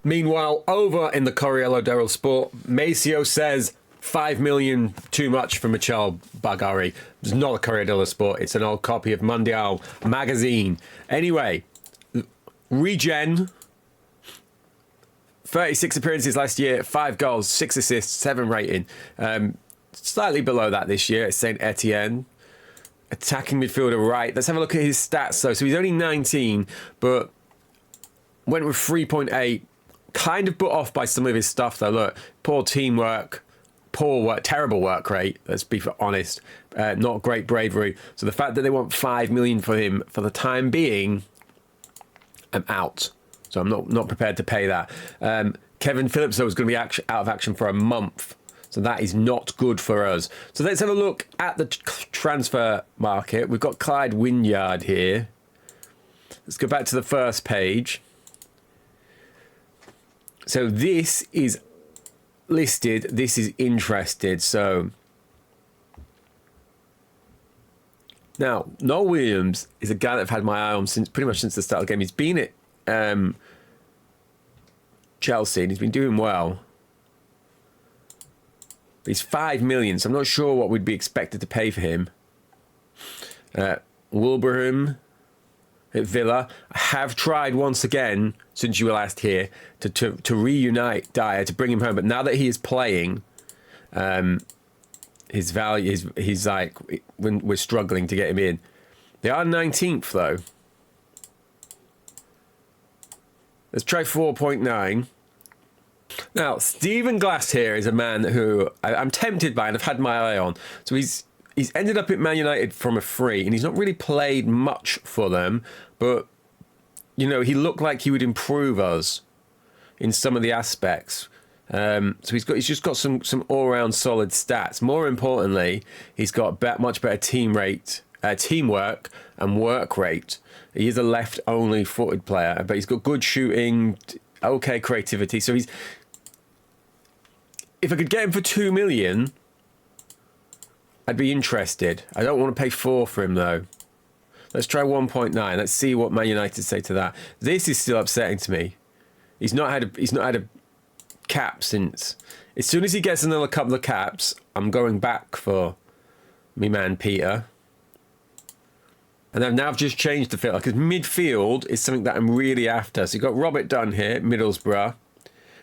Meanwhile, over in the Corriere dello Sport, Masio says 5 million too much for Michel Bagari. It's not a Corriere dello Sport. It's an old copy of Mondial magazine. Anyway, Regen, 36 appearances last year, 5 goals, 6 assists, 7 rating. Slightly below that this year at Saint Etienne. Attacking midfielder right. Let's have a look at his stats though. So he's only 19, but went with 3.8. Kind of put off by some of his stuff though. Look, poor teamwork, poor work, terrible work rate. Let's be honest. Not great bravery. So the fact that they want 5 million for him for the time being, I'm out. So I'm not prepared to pay that. Kevin Phillips though is going to be out of action for a month. So that is not good for us. So let's have a look at the transfer market. We've got Clyde Wynyard here. Let's go back to the first page. So this is listed. This is interested. So now, Noel Williams is a guy that I've had my eye on since pretty much since the start of the game. He's been at Chelsea and he's been doing well. But he's 5 million, so I'm not sure what we'd be expected to pay for him. Wilbraham at Villa. I have tried once again, since you were last here, to reunite Dyer, to bring him home. But now that he is playing, his value, he's like, when we're struggling to get him in. They are 19th, though. Let's try 4.9. Now, Stephen Glass here is a man who I'm tempted by and I've had my eye on. So he's ended up at Man United from a free, and he's not really played much for them, but, you know, he looked like he would improve us in some of the aspects. So he's just got some all-round solid stats. More importantly, he's got much better teamwork and work rate. He is a left-only footed player, but he's got good shooting, okay creativity. So if I could get him for 2 million, I'd be interested. I don't want to pay 4 for him though. Let's try 1.9. Let's see what Man United say to that. This is still upsetting to me. He's not had a cap since. As soon as he gets another couple of caps, I'm going back for me man Peter. And I've now just changed the field because midfield is something that I'm really after. So you've got Robert Dunn here, Middlesbrough.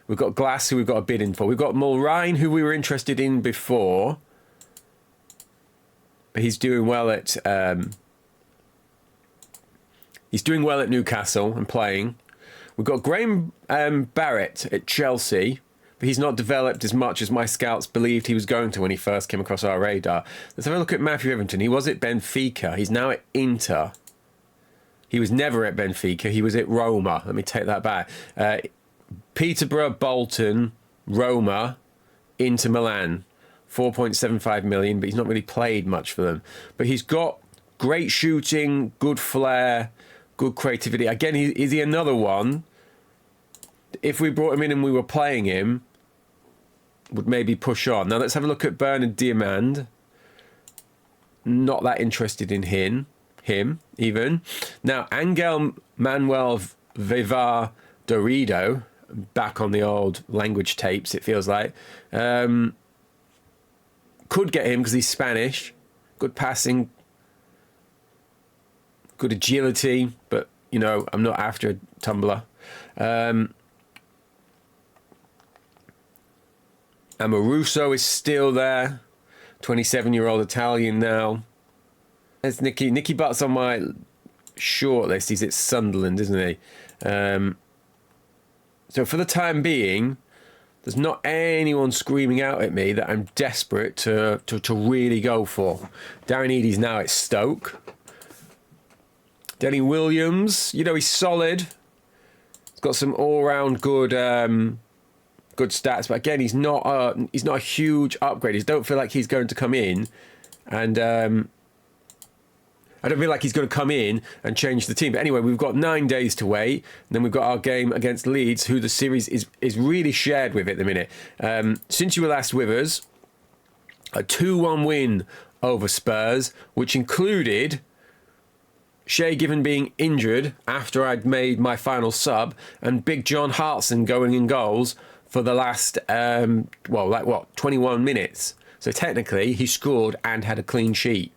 We've got Glass, who we've got a bid in for. We've got Mulrine, who we were interested in before. But he's doing well at Newcastle and playing. We've got Graham Barrett at Chelsea, but he's not developed as much as my scouts believed he was going to when he first came across our radar. Let's have a look at Matthew Everton. He was at Benfica. He's now at Inter. He was never at Benfica. He was at Roma. Let me take that back. Peterborough, Bolton, Roma, Inter Milan. 4.75 million, but he's not really played much for them. But he's got great shooting, good flair, good creativity. Again, is he another one? If we brought him in and we were playing him, would maybe push on. Now let's have a look at Bernard Diamand. Not that interested in him even. Now, Angel Manuel Vivar Dorido, back on the old language tapes, it feels like. Could get him because he's Spanish. Good passing. Good agility. But, you know, I'm not after a tumbler. Amoruso is still there. 27-year-old Italian now. There's Nicky Butt's on my shortlist. He's at Sunderland, isn't he? So for the time being, there's not anyone screaming out at me that I'm desperate to really go for. Darren Eady's now at Stoke. Denny Williams, you know, he's solid. He's got some all-round good stats, but again, he's not a huge upgrade. I don't feel like he's going to come in and I don't feel like he's going to come in and change the team. But anyway, we've got 9 days to wait. And then we've got our game against Leeds, who the series is really shared with at the minute. Since you were last with us, a 2-1 win over Spurs, which included Shay Given being injured after I'd made my final sub, and Big John Hartson going in goals for the last, 21 minutes. So technically, he scored and had a clean sheet.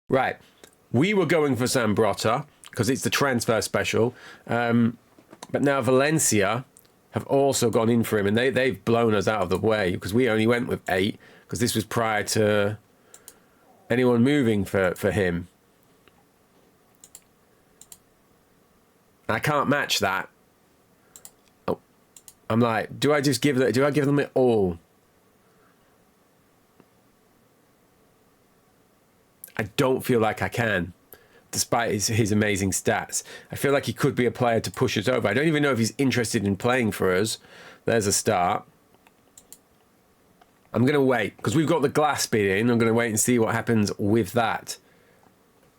Right. We were going for Zambrotta because it's the transfer special. But now Valencia have also gone in for him, and they've blown us out of the way because we only went with 8 because this was prior to anyone moving for him. I can't match that. Oh, I'm like, do I give them it all? I don't feel like I can, despite his amazing stats. I feel like he could be a player to push us over. I don't even know if he's interested in playing for us. There's a start. I'm going to wait, because we've got the glass bid in. I'm going to wait and see what happens with that.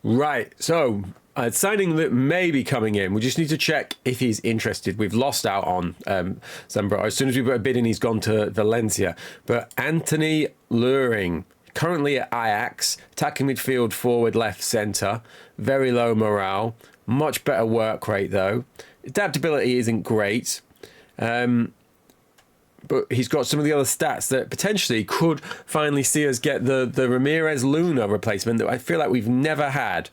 Right, so signing that may be coming in. We just need to check if he's interested. We've lost out on Zambrotta. As soon as we put a bid in, he's gone to Valencia. But Anthony Luring, currently at Ajax, attacking midfield, forward, left, centre. Very low morale. Much better work rate, though. Adaptability isn't great. But he's got some of the other stats that potentially could finally see us get the Ramirez Luna replacement that I feel like we've never had.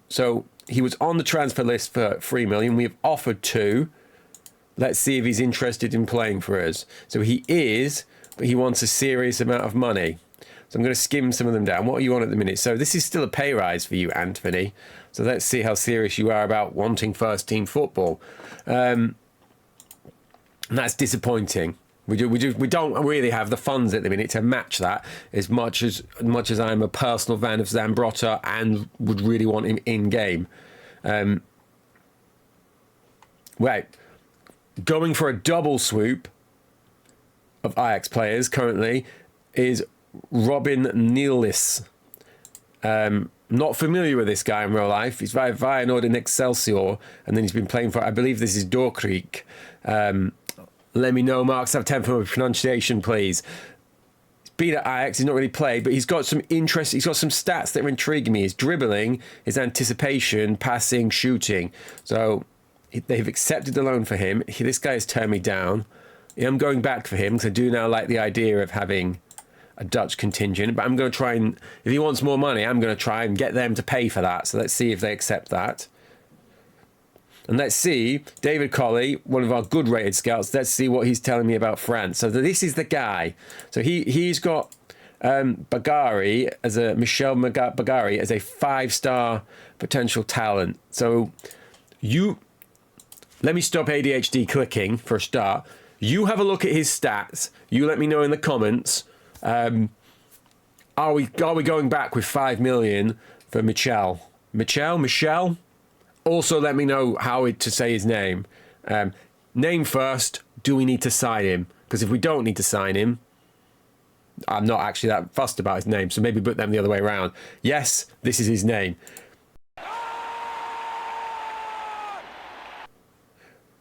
So he was on the transfer list for 3 million. We've offered 2. Let's see if he's interested in playing for us. So he is, but he wants a serious amount of money. So I'm going to skim some of them down. What are you on at the minute? So this is still a pay rise for you, Anthony. So let's see how serious you are about wanting first team football. And that's disappointing. We don't really have the funds at the minute to match that as much as I'm a personal fan of Zambrotta and would really want him in game. Right, going for a double swoop of Ajax players currently is Robin Neelis. Not familiar with this guy in real life. He's via Feyenoord in Excelsior, and then he's been playing for, I believe this is Dordrecht. Let me know, Marks, have 10 for my pronunciation, please. He's been at Ajax, he's not really played, but he's got some interest, he's got some stats that are intriguing me. His dribbling, his anticipation, passing, shooting. So they've accepted the loan for him. This guy has turned me down. I'm going back for him because I do now like the idea of having a Dutch contingent, but I'm going to try and, if he wants more money, I'm going to try and get them to pay for that. So let's see if they accept that. And let's see, David Colley, one of our good rated scouts, let's see what he's telling me about France. So this is the guy. So he's got Bagari as a, Michel Bagari as a 5-star potential talent. So let me stop ADHD clicking for a start. You have a look at his stats. You let me know in the comments. Are we going back with 5 million for Michel? Michel? Also, let me know how to say his name. Name first. Do we need to sign him? Because if we don't need to sign him, I'm not actually that fussed about his name. So maybe put them the other way around. Yes, this is his name.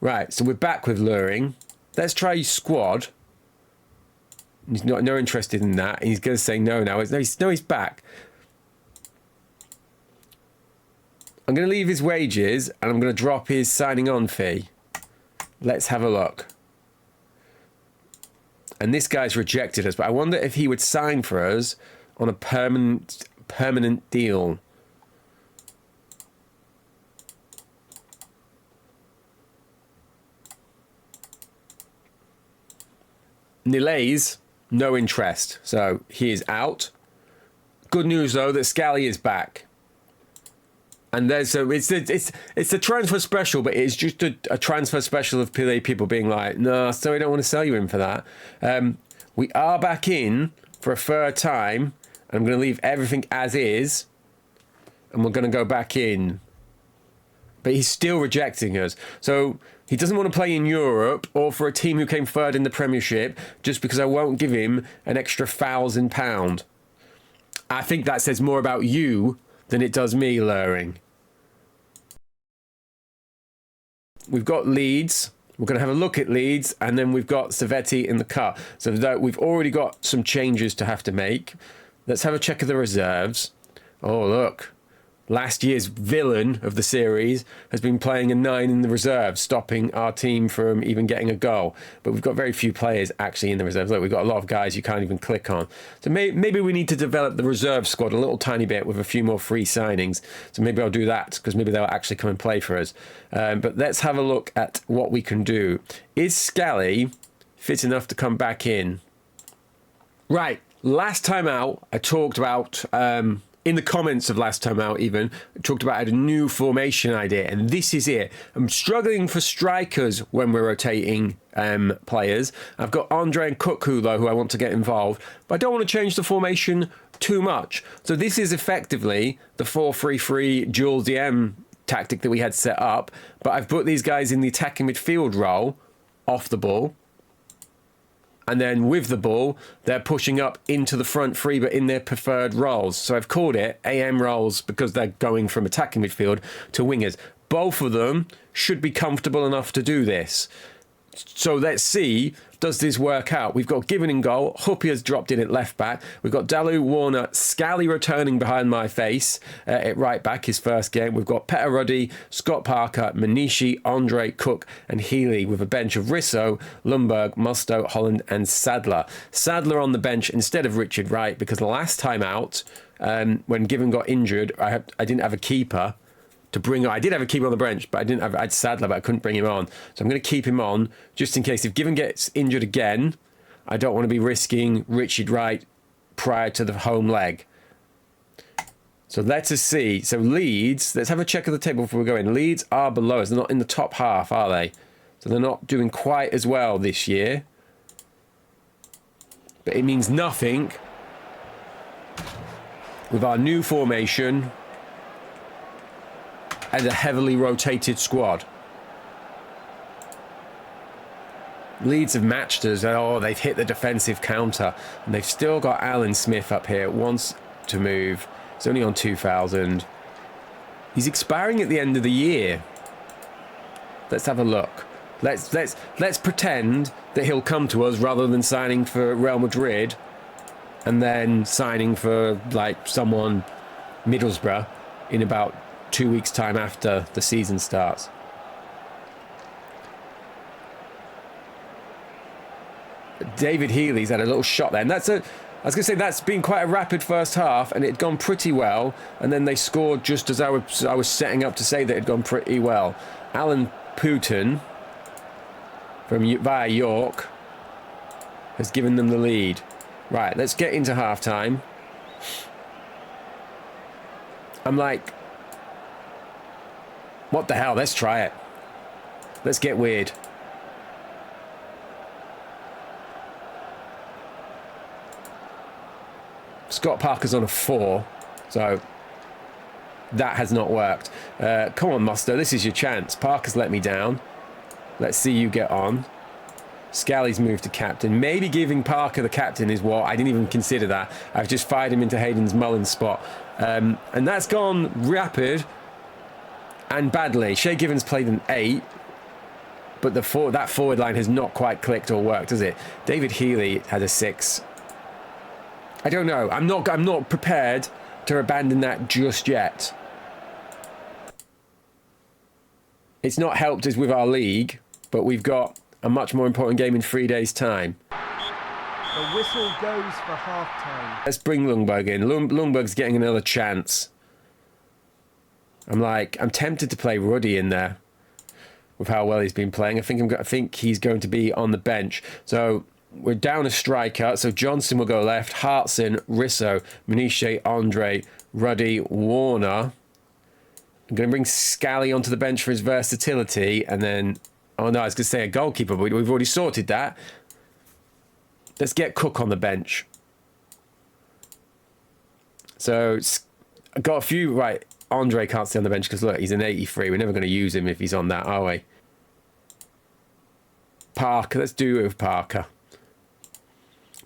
Right, so we're back with Luring. Let's try his squad. He's not interested in that. He's going to say no now. He's back. I'm going to leave his wages and I'm going to drop his signing on fee. Let's have a look. And this guy's rejected us, but I wonder if he would sign for us on a permanent deal. Nilays, no interest. So he is out. Good news though that Scally is back. And it's a transfer special, but it's just a transfer special of people being like, no, so we don't want to sell you in for that. We are back in for a third time. And I'm going to leave everything as is. And we're going to go back in. But he's still rejecting us. So he doesn't want to play in Europe or for a team who came third in the Premiership just because I won't give him an extra £1,000. I think that says more about you than it does me, Luring. We've got Leeds. We're going to have a look at Leeds, and then we've got Savetti in the cut. So that we've already got some changes to have to make. Let's have a check of the reserves. Oh, look. last year's villain of the series, has been playing a 9 in the reserves, stopping our team from even getting a goal. But we've got very few players actually in the reserves. Look, we've got a lot of guys you can't even click on. So maybe we need to develop the reserve squad a little tiny bit with a few more free signings. So maybe I'll do that, because maybe they'll actually come and play for us. But let's have a look at what we can do. Is Scally fit enough to come back in? Right, last time out, I talked about... in the comments of last time out even, I talked about I had a new formation idea, and this is it. I'm struggling for strikers when we're rotating players. I've got Andre and Cuckoo, though, who I want to get involved, but I don't want to change the formation too much. So this is effectively the 4-3-3 dual DM tactic that we had set up, but I've put these guys in the attacking midfield role off the ball. And then with the ball, they're pushing up into the front three, but in their preferred roles. So I've called it AM roles because they're going from attacking midfield to wingers. Both of them should be comfortable enough to do this. So let's see, does this work out? We've got Given in goal. Huppy has dropped in at left back. We've got Dalu, Warner, Scally returning behind my face at right back, his first game. We've got Petter Ruddy, Scott Parker, Manishi, Andre, Cook and Healy, with a bench of Risso, Lundberg, Musto, Holland and Sadler. Sadler on the bench instead of Richard Wright, because the last time out, when Given got injured, I didn't have a keeper to bring on. I did have a keeper on the bench, but I had Sadler, but I couldn't bring him on. So I'm going to keep him on just in case if Given gets injured again. I don't want to be risking Richard Wright prior to the home leg. So let us see. So Leeds, let's have a check of the table before we go in. Leeds are below us. They're not in the top half, are they? So they're not doing quite as well this year. But it means nothing with our new formation and a heavily rotated squad. Leeds have matched us. Oh, they've hit the defensive counter. And they've still got Alan Smith up here. Wants to move. He's only on 2,000. He's expiring at the end of the year. Let's have a look. Let's pretend that he'll come to us rather than signing for Real Madrid and then signing for like someone Middlesbrough in about 2 weeks' time after the season starts. David Healy's had a little shot there, and I was going to say that's been quite a rapid first half, and it had gone pretty well, and then they scored just as I was setting up to say that it had gone pretty well. Alan Putin via York has given them the lead. Right, let's get into half time. I'm like, what the hell? Let's try it. Let's get weird. Scott Parker's on a 4, so that has not worked. Come on, Musto, this is your chance. Parker's let me down. Let's see you get on. Scally's moved to captain. Maybe giving Parker the captain is what... I didn't even consider that. I've just fired him into Hayden's Mullins spot. And that's gone rapid and badly. Shay Given's played an 8, but that forward line has not quite clicked or worked, has it? David Healy had a 6. I don't know. I'm not prepared to abandon that just yet. It's not helped us with our league, but we've got a much more important game in 3 days' time. The whistle goes for half-time. Let's bring Lundberg in. Lundberg's getting another chance. I'm tempted to play Ruddy in there with how well he's been playing. I think he's going to be on the bench. So we're down a striker. So Johnson will go left. Hartson, Risso, Maniche, Andre, Ruddy, Warner. I'm going to bring Scally onto the bench for his versatility. And then, oh no, I was going to say a goalkeeper, but we've already sorted that. Let's get Cook on the bench. So I got a few, right. Andre can't stay on the bench because look, he's an 83. We're never going to use him if he's on that, are we? Parker, let's do it with Parker.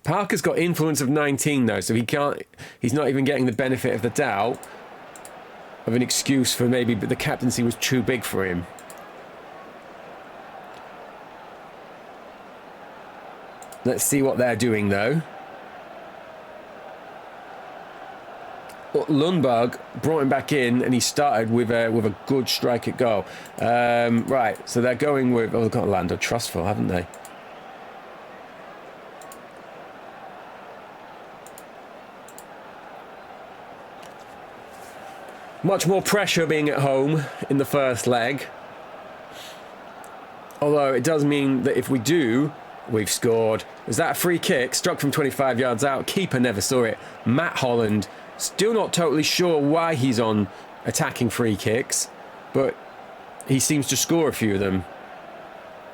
Parker's got influence of 19 though, so he's not even getting the benefit of the doubt of an excuse for maybe the captaincy was too big for him. Let's see what they're doing though. Lundberg brought him back in, and he started with a good strike at goal. Right, so they're going with... Oh, they've got Orlando Trustful, haven't they? Much more pressure being at home in the first leg. Although it does mean that if we do, we've scored. Was that a free kick? Struck from 25 yards out. Keeper never saw it. Matt Holland, still not totally sure why he's on attacking free kicks, but he seems to score a few of them.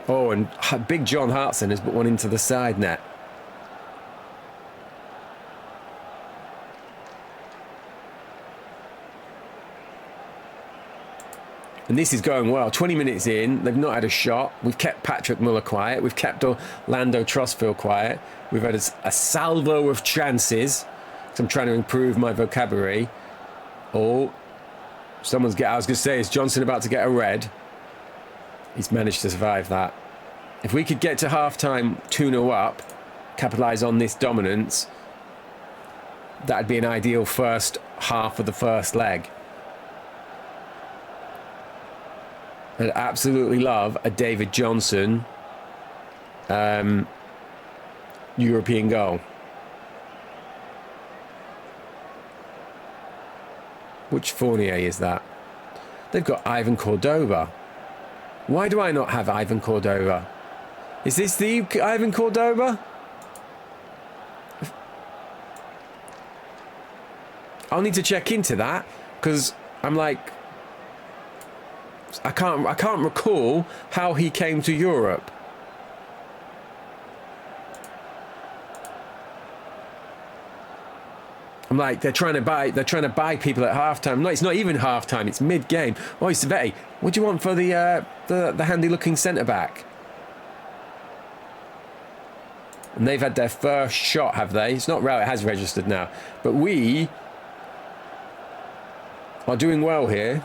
Oh, and Big John Hartson has put one into the side net. And this is going well. 20 minutes in, they've not had a shot. We've kept Patrick Muller quiet. We've kept Orlando Trustfield quiet. We've had a salvo of chances. So I'm trying to improve my vocabulary. Oh, I was going to say, is Johnson about to get a red? He's managed to survive that. If we could get to half-time 2-0 up, capitalise on this dominance, that'd be an ideal first half of the first leg. I'd absolutely love a David Johnson European goal. Which Fournier is that? They've got Ivan Cordova. Why do I not have Ivan Cordova? Is this the Ivan Cordova? I'll need to check into that, because I'm like, I can't recall how he came to Europe. I'm like, they're trying to buy people at halftime. No, it's not even halftime. It's mid-game. Oh, Savetti, what do you want for the handy-looking centre back? And they've had their first shot, have they? It's not rare. It has registered now, but we are doing well here.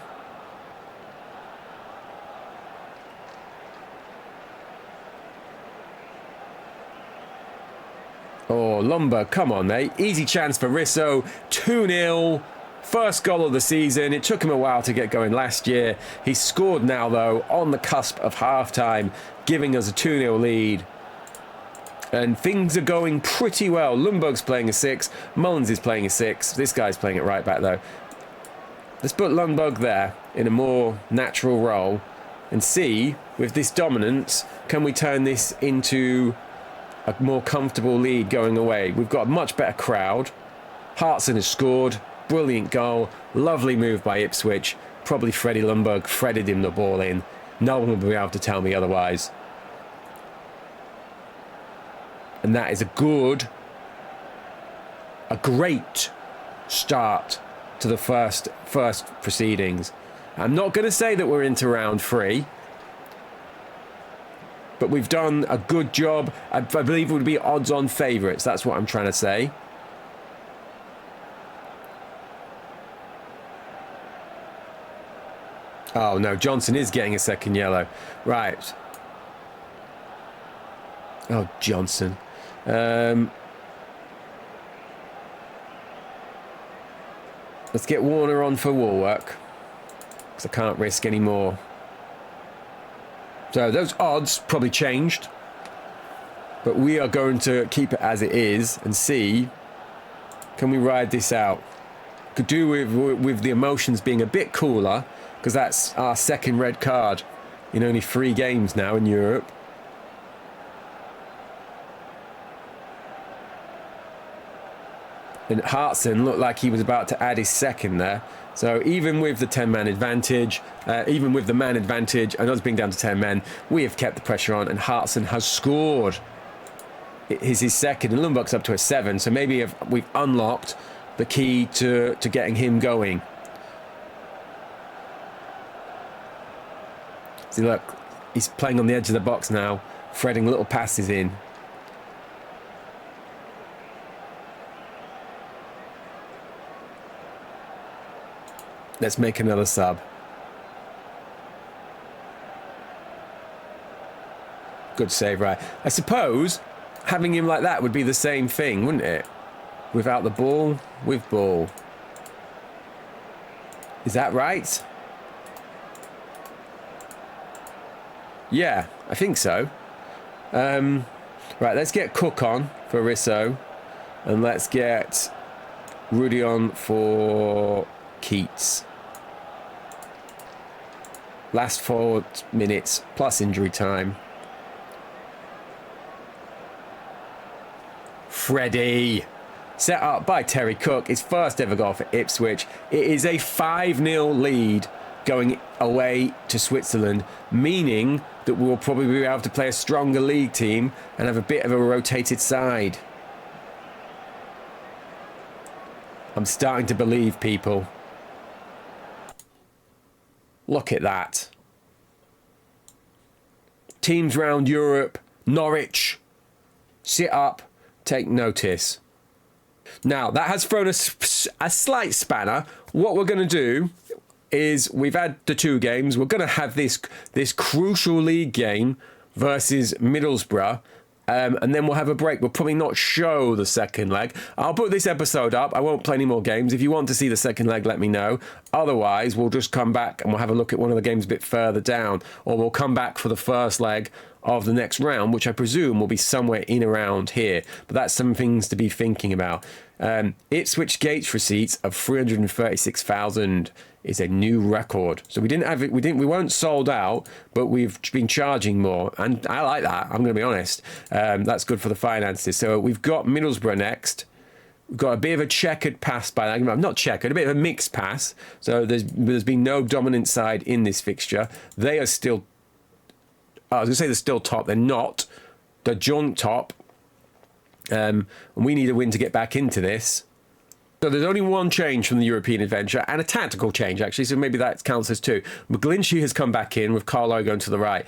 Oh, Lumber, come on, mate. Easy chance for Risso. 2-0. First goal of the season. It took him a while to get going last year. He's scored now, though, on the cusp of half-time, giving us a 2-0 lead. And things are going pretty well. Lundberg's playing a 6. Mullins is playing a 6. This guy's playing it right back, though. Let's put Lundberg there in a more natural role and see, with this dominance, can we turn this into a more comfortable lead going away. We've got a much better crowd. Hartson has scored. Brilliant goal. Lovely move by Ipswich. Probably Freddie Lundberg threaded him the ball in. No one will be able to tell me otherwise. And that is a great start to the first proceedings. I'm not going to say that we're into round 3. But we've done a good job. I believe it would be odds-on favourites. That's what I'm trying to say. Oh, no. Johnson is getting a second yellow. Right. Oh, Johnson. Let's get Warner on for Warwork, because I can't risk any more. So those odds probably changed, but we are going to keep it as it is and see, can we ride this out? Could do with the emotions being a bit cooler, because that's our second red card in only 3 games now in Europe. And Hartson looked like he was about to add his second there. So even with the 10-man advantage, even with the man advantage, and us being down to 10 men, we have kept the pressure on, and Hartson has scored. It is his second, and Lundberg's up to a 7. So maybe we've unlocked the key to getting him going. See, look, he's playing on the edge of the box now, threading little passes in. Let's make another sub. Good save, right. I suppose having him like that would be the same thing, wouldn't it? Without the ball, with ball. Is that right? Yeah, I think so. Right, let's get Cook on for Risso. And let's get Rudy on for Keats. Last 4 minutes plus injury time. Freddie. Set up by Terry Cook. His first ever goal for Ipswich. It is a 5-0 lead going away to Switzerland, meaning that we'll probably be able to play a stronger league team and have a bit of a rotated side. I'm starting to believe, people. Look at that. Teams round Europe, Norwich, sit up, take notice. Now, that has thrown us a slight spanner. What we're going to do is we've had the 2 games. We're going to have this crucial league game versus Middlesbrough. And then we'll have a break. We'll probably not show the second leg. I'll put this episode up. I won't play any more games. If you want to see the second leg, let me know. Otherwise, we'll just come back and we'll have a look at one of the games a bit further down. Or we'll come back for the first leg of the next round, which I presume will be somewhere in around here. But that's some things to be thinking about. Ipswich Gates receipts of 336,000 is a new record. So we weren't sold out, but we've been charging more, and I like that. I'm going to be honest. That's good for the finances. So we've got Middlesbrough next. We've got a bit of a checkered pass by that. Not checkered, a bit of a mixed pass. So there's been no dominant side in this fixture. They are still. I was going to say they're still top. They're not. They're joint top. And we need a win to get back into this. So there's only one change from the European adventure, and a tactical change, actually, so maybe that counts as 2. McGlinchey has come back in with Carlo going to the right.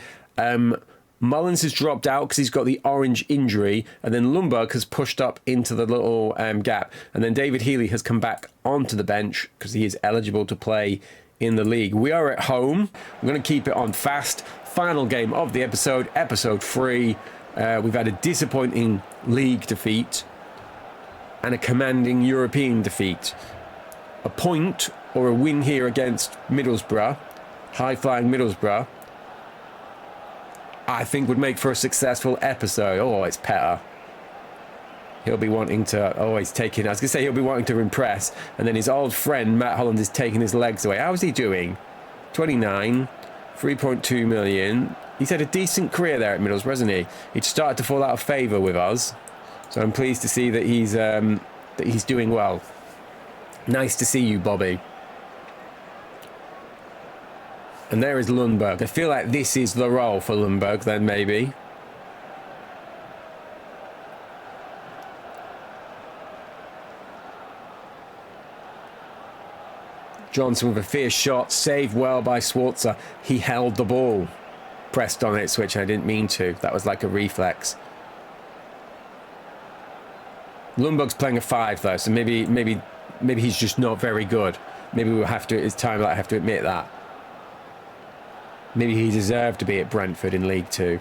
Mullins has dropped out because he's got the orange injury, and then Lundberg has pushed up into the little gap. And then David Healy has come back onto the bench because he is eligible to play in the league. We are at home. We're going to keep it on fast. Final game of the episode 3. We've had a disappointing league defeat and a commanding European defeat. A point or a win here against Middlesbrough, high-flying Middlesbrough, I think would make for a successful episode. Oh, it's Petter. He'll be wanting to, he'll be wanting to impress. And then his old friend, Matt Holland, is taking his legs away. How's he doing? 29, 3.2 million. He's had a decent career there at Middlesbrough, hasn't he? He'd started to fall out of favour with us. So I'm pleased to see that he's doing well. Nice to see you, Bobby. And there is Lundberg. I feel like this is the role for Lundberg then, maybe. Johnson with a fierce shot, saved well by Schwarzer. He held the ball. Pressed on it, which I didn't mean to. That was like a reflex. Lundberg's playing a 5 though, so maybe he's just not very good. Maybe we'll have to. It's time that I have to admit that. Maybe he deserved to be at Brentford in League 2.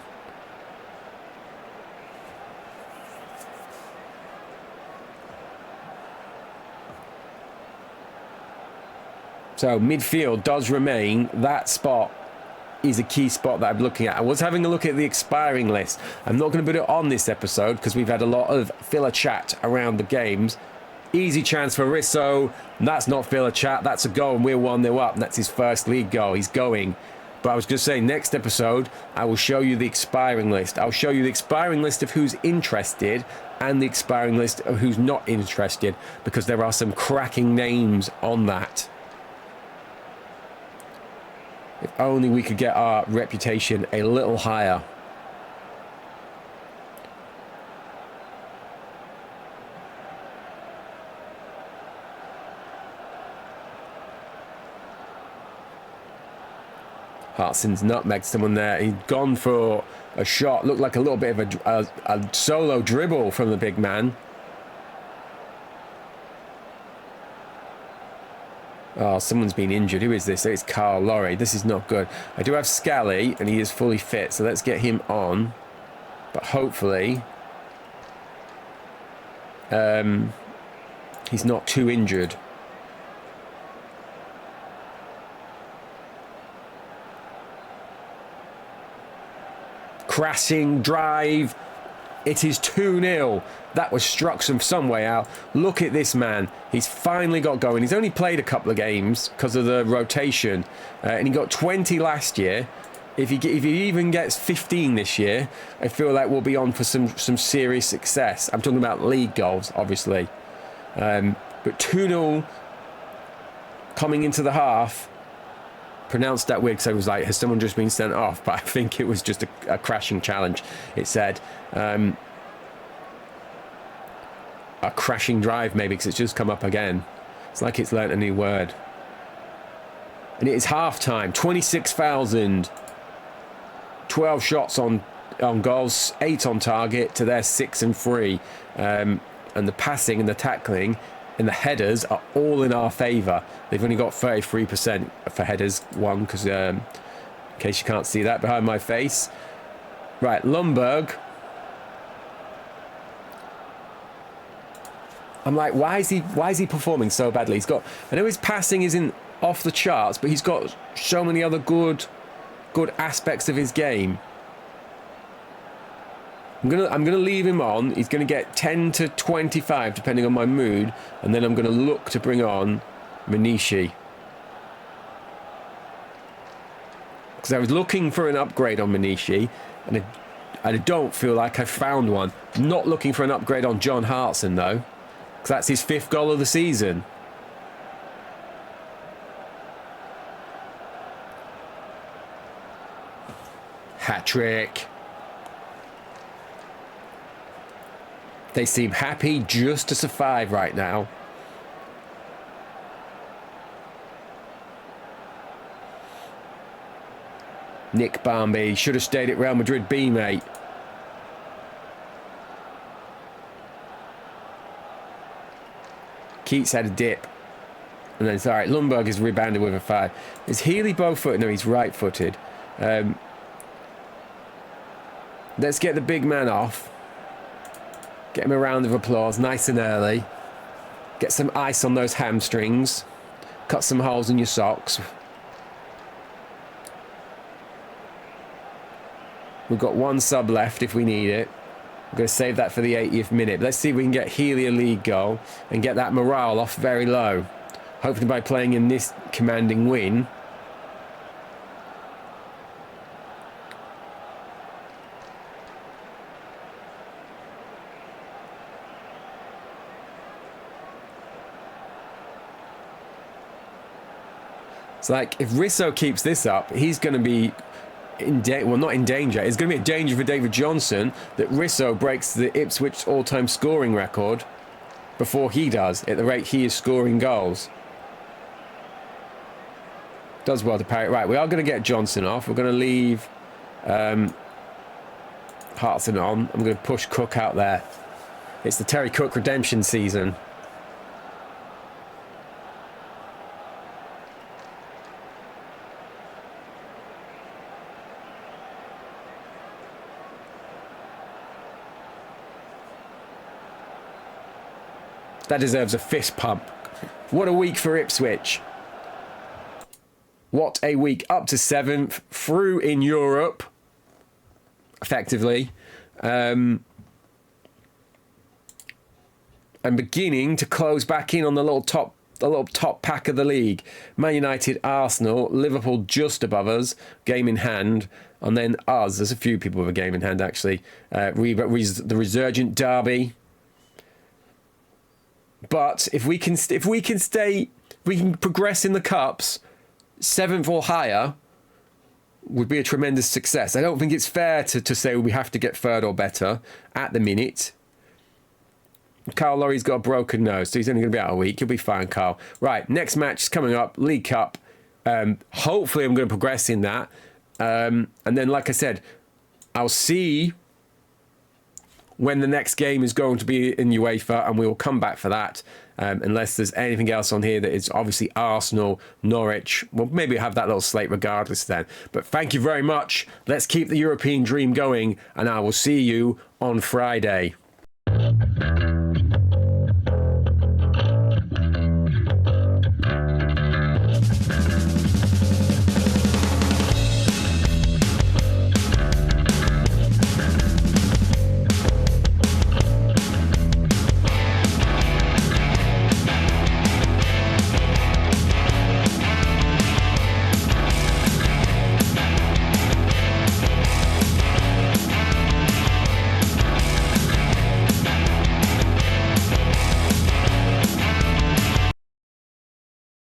So midfield does remain. That spot is a key spot that I'm looking at. I was having a look at the expiring list. I'm not going to put it on this episode because we've had a lot of filler chat around the games. Easy chance for Risso. That's not filler chat. That's a goal and we're 1-0 up. And that's his first league goal. He's going. But I was going to say, next episode, I will show you the expiring list. I'll show you the expiring list of who's interested and the expiring list of who's not interested, because there are some cracking names on that. If only we could get our reputation a little higher. Hartson's nutmegged someone there. He'd gone for a shot. Looked like a little bit of a solo dribble from the big man. Oh, someone's been injured. Who is this? It's Carl Laurie. This is not good. I do have Scally, and he is fully fit, so let's get him on. But hopefully, he's not too injured. crashing drive. It is 2-0. That was struck some way out. Look at this man. He's finally got going. He's only played a couple of games because of the rotation. And he got 20 last year. If he even gets 15 this year, I feel like we'll be on for some serious success. I'm talking about league goals, obviously. But 2-0 coming into the half. Pronounced that weird because I was like, has someone just been sent off? But I think it was just a crashing challenge, it said. A crashing drive, maybe, because it's just come up again. It's like it's learnt a new word. And it is half-time. 26,000. 12 shots on goals, 8 on target to their 6 and 3. And the passing and the tackling and the headers are all in our favour. They've only got 33% for headers, one, because in case you can't see that behind my face. Right, Lundberg. I'm like, why is he performing so badly? I know his passing isn't off the charts, but he's got so many other good aspects of his game. I'm gonna leave him on. He's gonna get 10 to 25 depending on my mood, and then I'm gonna look to bring on Manishi. Because I was looking for an upgrade on Manishi, and I don't feel like I found one. I'm not looking for an upgrade on John Hartson though, because that's his 5th goal of the season. Hat-trick. They seem happy just to survive right now. Nick Barmby should have stayed at Real Madrid B, mate. Keats had a dip. And then it's all right. Lundberg is rebounded with a 5. Is Healy bow-footed? No, he's right-footed. Let's get the big man off. Get him a round of applause, nice and early. Get some ice on those hamstrings. Cut some holes in your socks. We've got 1 sub left if we need it. We're going to save that for the 80th minute. Let's see if we can get Healy a league goal and get that morale off very low. Hopefully by playing in this commanding win. It's like, if Risso keeps this up, he's going to be not in danger. It's going to be a danger for David Johnson that Risso breaks the Ipswich all-time scoring record before he does, at the rate he is scoring goals. Does well to parry. Right, we are going to get Johnson off. We're going to leave Hartson on. I'm going to push Cook out there. It's the Terry Cook redemption season. That deserves a fist pump. What a week for Ipswich. What a week. Up to 7th. Through in Europe. Effectively. And beginning to close back in on the little top pack of the league. Man United, Arsenal, Liverpool just above us, game in hand, and then us. There's a few people with a game in hand actually. The resurgent derby. But if we can progress in the cups, 7th or higher would be a tremendous success. I don't think it's fair to say we have to get 3rd or better at the minute. Carl Laurie's got a broken nose, so he's only going to be out a week. He'll be fine, Carl. Right, next match is coming up, League Cup. Hopefully I'm going to progress in that. And then, like I said, I'll see when the next game is going to be in UEFA, and we will come back for that. Unless there's anything else on here that is obviously Arsenal, Norwich. We'll maybe have that little slate regardless then. But thank you very much. Let's keep the European dream going, and I will see you on Friday.